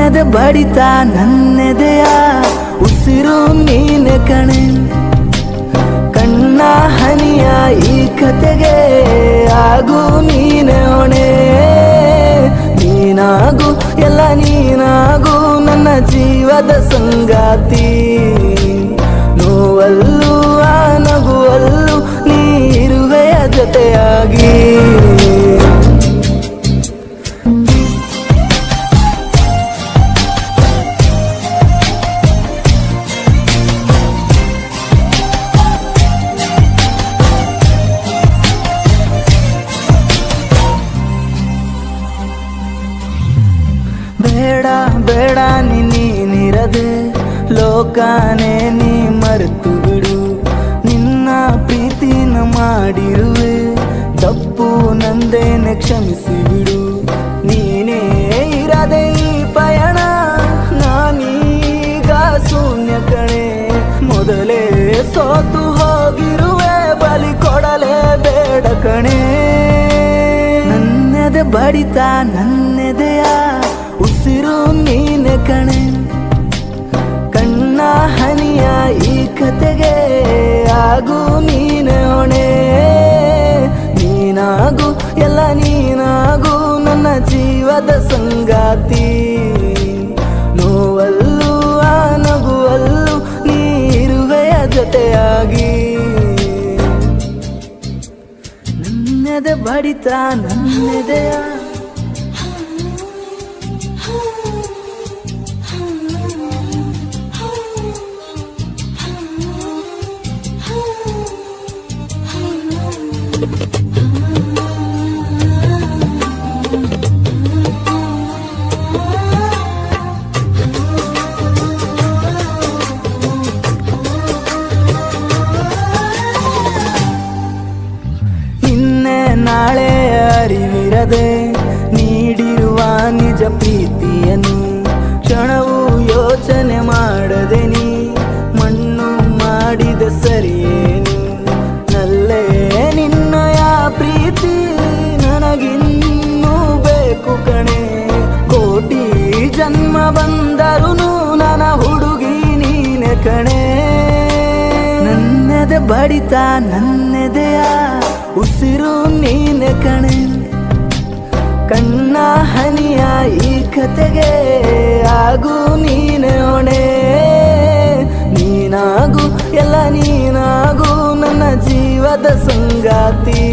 ನನ್ನೆದೆ ಬಡಿತ ನನ್ನೆದೆಯ ಉಸಿರು ನೀನೆ ಕಣೆ ಕಣ್ಣ ಹನಿಯ ಈ ಕತೆಗೆ ಆಗು ನೀನೆ ಹೊಣೆ ನೀನಾಗು ಎಲ್ಲ ನೀನಾಗು ನನ್ನ ಜೀವದ ಸಂಗಾತಿ ನೋವಲ್ಲೂ ಆ ನಗುವಲ್ಲೂ ನೀ ಇರುವೆಯ ಜೊತೆಯಾಗಿ ಬೇಡ ಬೇಡ ನೀನಿರದೆ ಲೋಕನೇ ನೀ ಮರೆತು ಬಿಡು ನಿನ್ನ ಪ್ರೀತಿನ ಮಾಡಿರುವೆ ತಪ್ಪು ನಂದೇನೆ ಕ್ಷಮಿಸಿ ಬಿಡು ನೀನೇ ಇರದೆ ಈ ಪಯಣ ನಾನೀಗ ಶೂನ್ಯ ಕಣೆ ಮೊದಲೇ ಸೋತು ಹೋಗಿರುವೆ ಬಲಿ ಕೊಡಲೇ ಬೇಡ ಕಣೆ ನನ್ನೆದೆ ಬಡಿತ ನನ್ನೆದೆಯ ಉಸಿರು ನೀನೆ ಕಣೆ ಕಣ್ಣ ಹನಿಯ ಈ ಕತೆಗೆ ಆಗು ನೀನೆ ಹೊಣೆ ನೀನಾಗು ಎಲ್ಲ ನೀನಾಗು ನನ್ನ ಜೀವದ ಸಂಗಾತಿ ನೋವಲ್ಲೂ ಆ ನಗುವಲ್ಲೂ ನೀ ಇರುವೆಯ ಜೊತೆಯಾಗಿ ನನ್ನೆದೆ ಬಡಿತ ನನ್ನೆದೆಯ ನಾಳೆ ಅರಿವಿರದೆ ನೀಡಿರುವ ನಿಜ ಪ್ರೀತಿಯನ್ನು ಕ್ಷಣವು ಯೋಚನೆ ಮಾಡದೆ ನೀ ಮಣ್ಣು ಮಾಡಿದ ಸರಿಯೇನು ನಲ್ಲೇ ನಿನ್ನಯ ಪ್ರೀತಿ ನನಗಿನ್ನೂ ಬೇಕು ಕಣೆ ಕೋಟಿ ಜನ್ಮ ಬಂದರೂ ನನ್ನ ಹುಡುಗಿ ನೀನೆ ಕಣೆ ನನ್ನೆದೆ ಬಡಿತ ನನ್ನೆದೆಯ ಉಸಿರು ನೀನೆ ಕಣೆ ಕಣ್ಣ ಹನಿಯ ಈ ಕತೆಗೆ ಆಗು ನೀನೆ ಹೊಣೆ ನೀನಾಗು ಎಲ್ಲ ನೀನಾಗು ನನ್ನ ಜೀವದ ಸಂಗಾತಿ